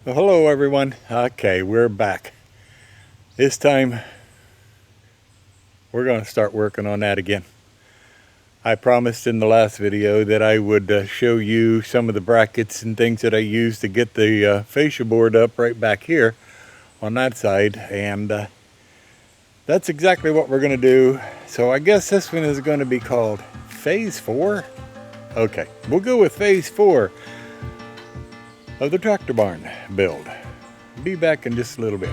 Well, hello everyone. Okay, we're back. This time we're going to start working on that again. I promised in the last video that I would show you some of the brackets and things that I used to get the fascia board up right back here on that side, and that's exactly what we're going to do. So I guess this one is going to be called Phase 4. Okay, we'll go with Phase 4 of the tractor barn build. Be back in just a little bit.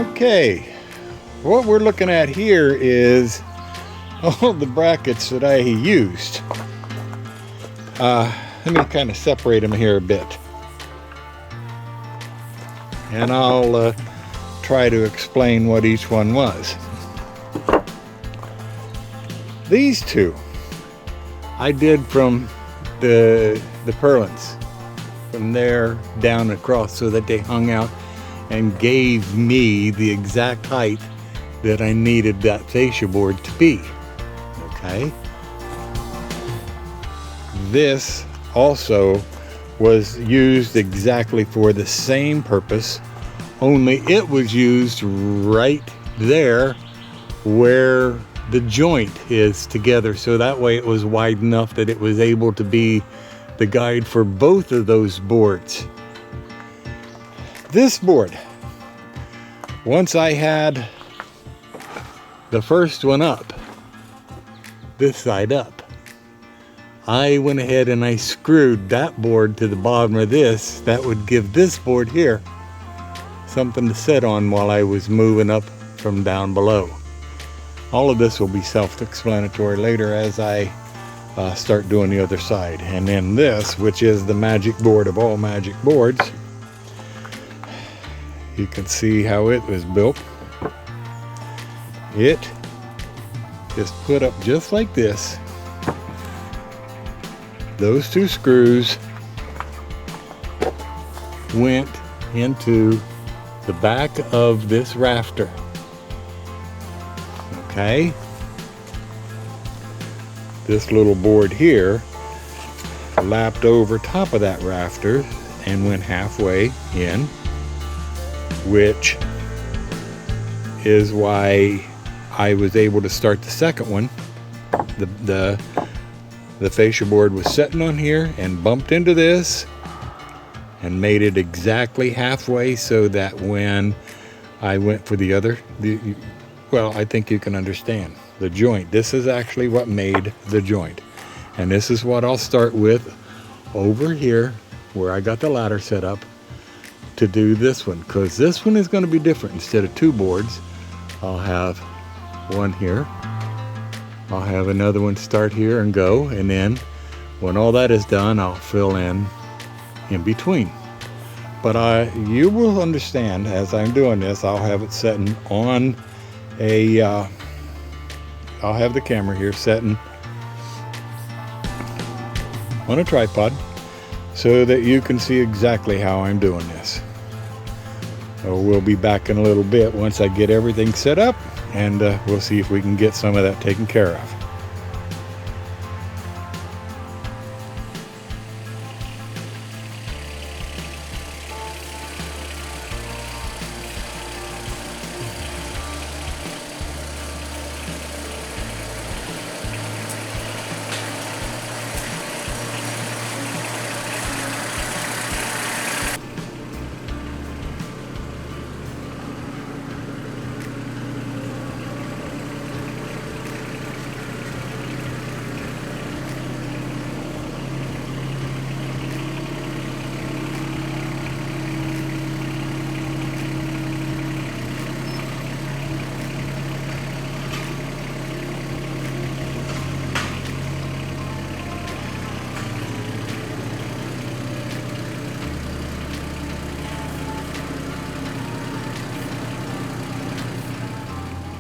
Okay, what we're looking at here is all the brackets that I used. Let me kind of separate them here a bit, and I'll try to explain what each one was. These two I did from the purlins, from there down across, so that they hung out and gave me the exact height that I needed that fascia board to be. Okay. This also was used exactly for the same purpose, only it was used right there where the joint is together, so that way it was wide enough that it was able to be the guide for both of those boards. This board, once I had the first one up, this side up, I went ahead and I screwed that board to the bottom of this. That would give this board here something to sit on while I was moving up from down below. All of this will be self-explanatory later as I start doing the other side. And then this, which is the magic board of all magic boards, you can see how it was built. It is put up just like this. Those two screws went into the back of this rafter. Okay, this little board here lapped over top of that rafter and went halfway in, which is why I was able to start the second one. The fascia board was sitting on here and bumped into this and made it exactly halfway, so that when I went for the other, well, I think you can understand the joint. This is actually what made the joint. And this is what I'll start with over here where I got the ladder set up to do this one, because this one is going to be different. Instead of two boards, I'll have one here. I'll have another one start here and go. And then when all that is done, I'll fill in between. But you will understand as I'm doing this, I'll have it setting on I'll have the camera here setting on a tripod so that you can see exactly how I'm doing this. So we'll be back in a little bit once I get everything set up, and we'll see if we can get some of that taken care of.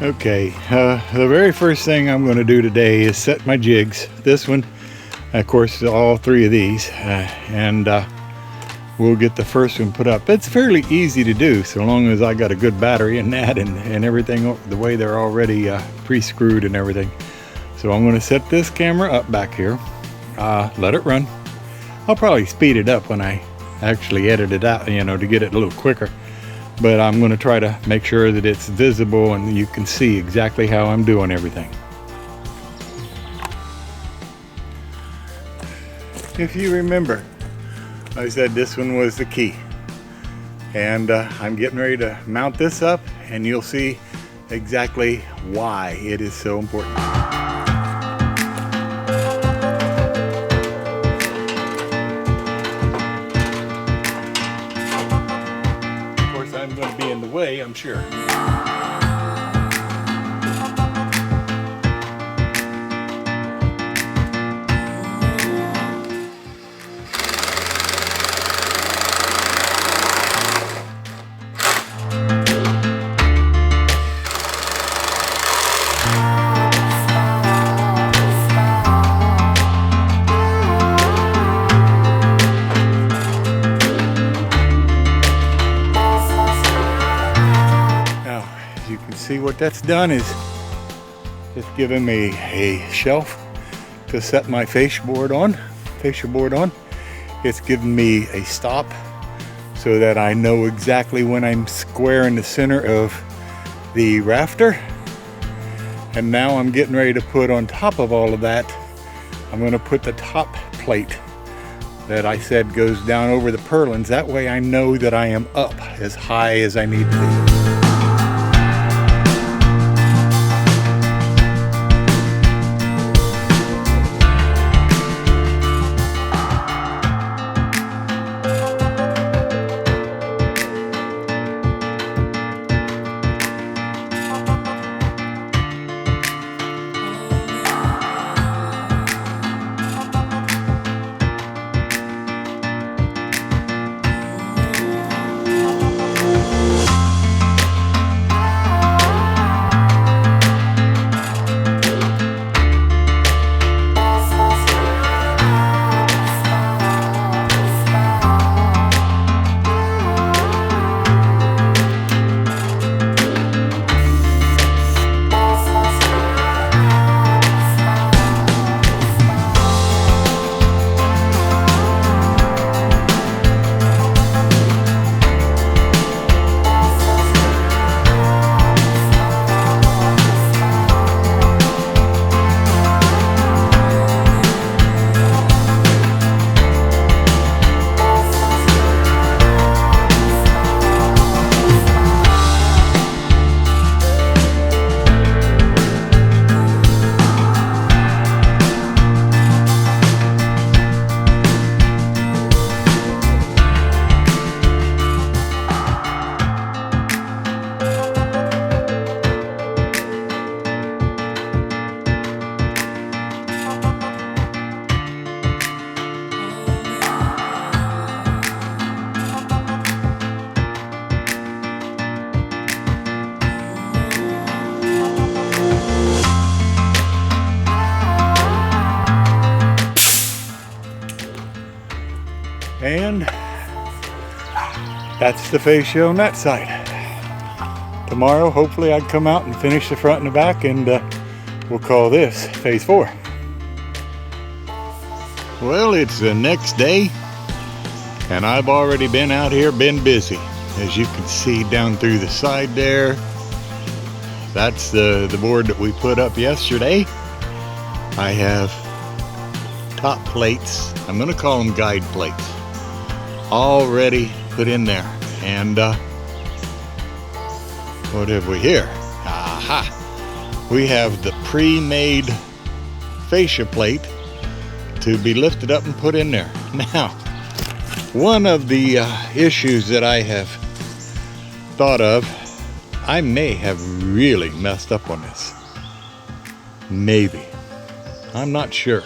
Okay, the very first thing I'm going to do today is set my jigs. This one, of course, all three of these, and we'll get the first one put up. It's fairly easy to do so long as I got a good battery in that and everything the way they're already pre-screwed and everything. So I'm going to set this camera up back here, let it run. I'll probably speed it up when I actually edit it out, you know, to get it a little quicker. But I'm going to try to make sure that it's visible and you can see exactly how I'm doing everything. If you remember, I said this one was the key. And I'm getting ready to mount this up and you'll see exactly why it is so important. Of course, I'm going to be in the way, I'm sure. See what that's done is it's given me a shelf to set my fascia board on. It's given me a stop so that I know exactly when I'm square in the center of the rafter. And now I'm getting ready to put on top of all of that, I'm going to put the top plate that I said goes down over the purlins. That way I know that I am up as high as I need to be. And that's the fascia on that side. Tomorrow, hopefully I'd come out and finish the front and the back, and we'll call this phase 4. Well, it's the next day, and I've already been out here, been busy. As you can see down through the side there, that's the board that we put up yesterday. I have top plates, I'm going to call them guide plates, already put in there. And what have we here? Aha! We have the pre-made fascia plate to be lifted up and put in there. Now, one of the issues that I have thought of, I may have really messed up on this. Maybe. I'm not sure.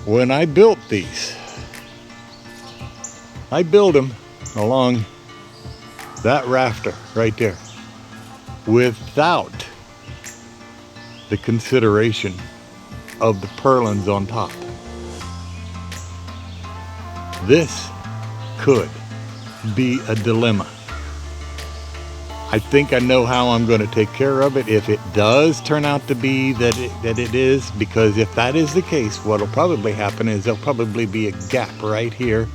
When I built these, I built them along that rafter right there without the consideration of the purlins on top. This could be a dilemma. I think I know how I'm going to take care of it if it does turn out to be that it is, because if that is the case, what will probably happen is there'll probably be a gap right here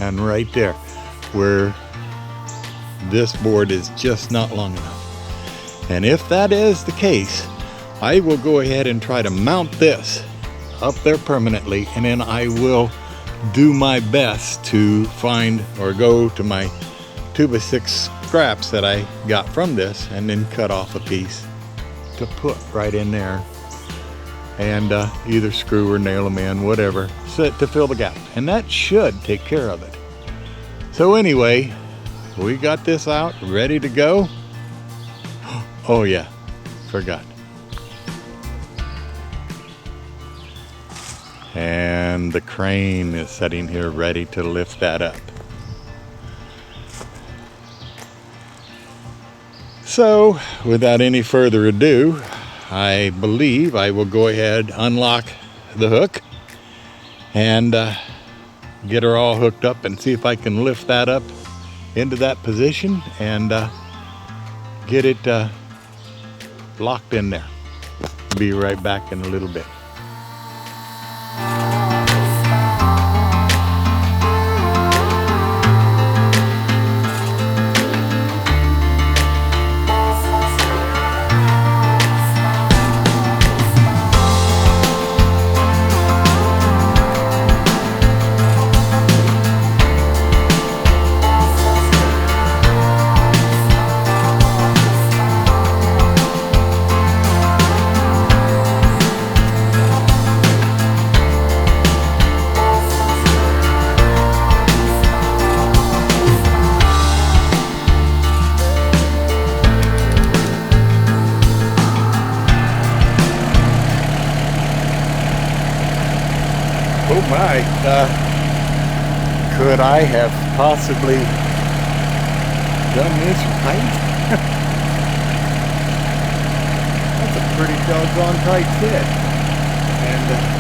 and right there where this board is just not long enough. And if that is the case, I will go ahead and try to mount this up there permanently, and then I will do my best to find or go to my 2x6 scraps that I got from this and then cut off a piece to put right in there and either screw or nail them in, whatever, so to fill the gap, and that should take care of it. So anyway, we got this out ready to go. Oh yeah, forgot. And the crane is sitting here ready to lift that up. So, without any further ado, I believe I will go ahead, unlock the hook, and get her all hooked up and see if I can lift that up into that position and get it locked in there. Be right back in a little bit. Oh my, could I have possibly done this right? That's a pretty doggone tight fit. And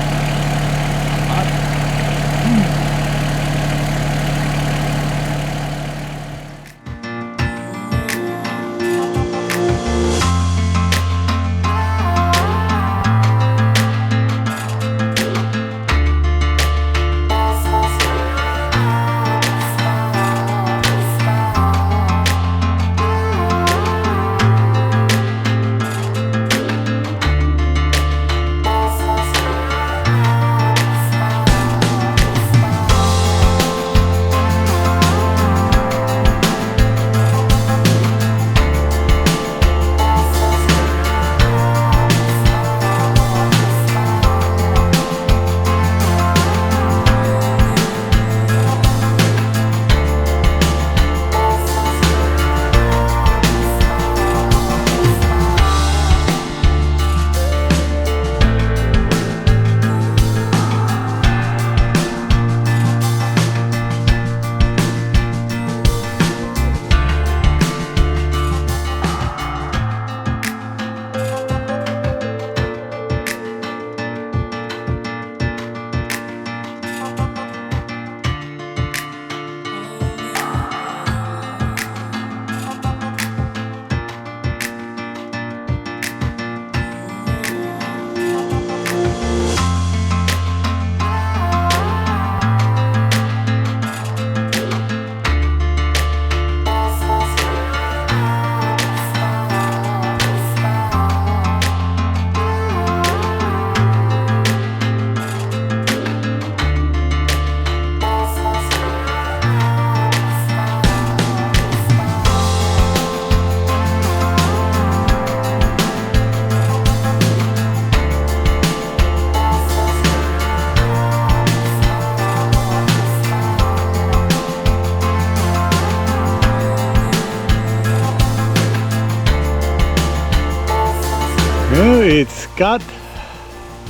it's got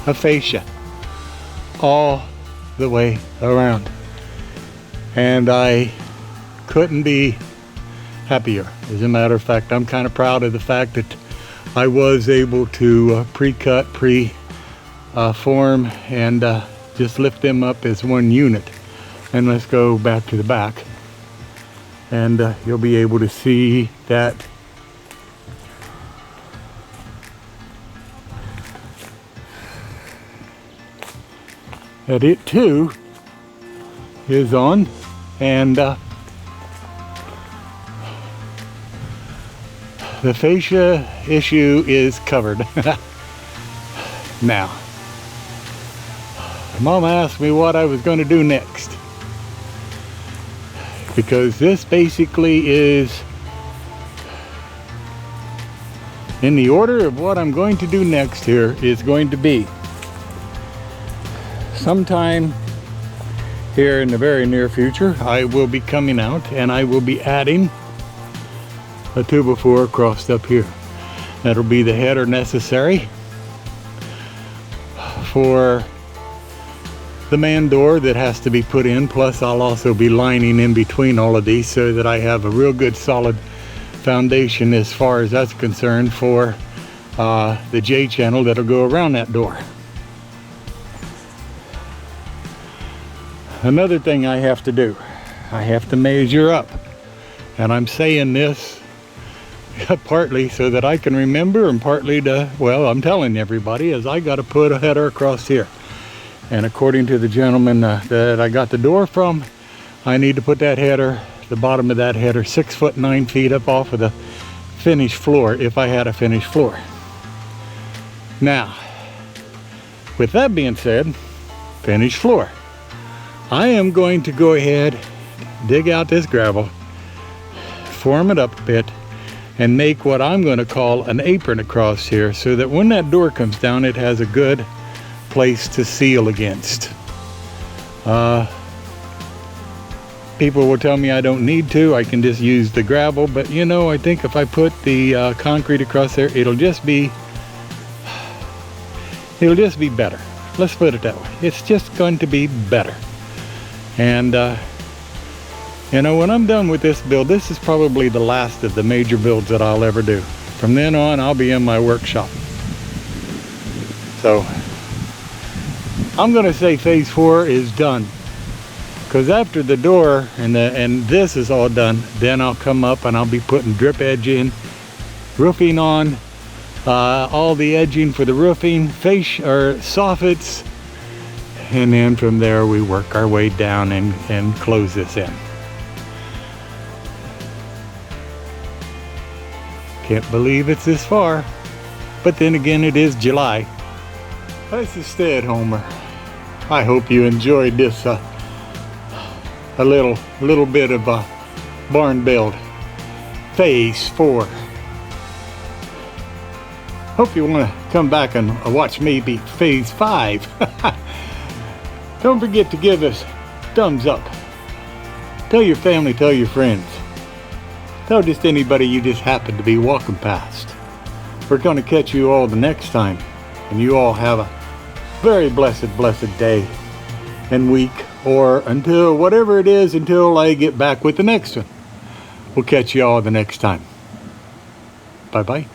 a fascia all the way around, and I couldn't be happier. As a matter of fact, I'm kind of proud of the fact that I was able to pre-cut, pre-form, and just lift them up as one unit And let's go back to the back, and you'll be able to see that it too is on, and the fascia issue is covered. Now, Mom asked me what I was going to do next, because this basically is in the order of what I'm going to do next. Here is going to be sometime here in the very near future, I will be coming out and I will be adding a 2x4 crossed up here. That'll be the header necessary for the man door that has to be put in. Plus I'll also be lining in between all of these so that I have a real good solid foundation as far as that's concerned for the J channel that'll go around that door. Another thing I have to do, I have to measure up, and I'm saying this partly so that I can remember, and partly to, well, I'm telling everybody, is I got to put a header across here. And according to the gentleman that I got the door from, I need to put that header, the bottom of that header, 6 foot 9 feet up off of the finished floor, if I had a finished floor. Now, with that being said, finished floor. I am going to go ahead, dig out this gravel, form it up a bit, and make what I'm going to call an apron across here, so that when that door comes down, it has a good place to seal against. People will tell me I don't need to, I can just use the gravel, but you know, I think if I put the concrete across there, it'll just be better. Let's put it that way. It's just going to be better. And you know, when I'm done with this build, this is probably the last of the major builds that I'll ever do. From then on, I'll be in my workshop. So I'm going to say phase 4 is done, because after the door and this is all done, then I'll come up and I'll be putting drip edging, roofing on, all the edging for the roofing, fascia or soffits, and then from there we work our way down and close this in. Can't believe it's this far, but then again, it is July. This is Stay-at-Homer. I hope you enjoyed this a little bit of a barn build, phase 4. Hope you want to come back and watch me beat phase 5. Don't forget to give us thumbs up. Tell your family, tell your friends. Tell just anybody you just happen to be walking past. We're going to catch you all the next time. And you all have a very blessed day and week, or until whatever it is, until I get back with the next one. We'll catch you all the next time. Bye-bye.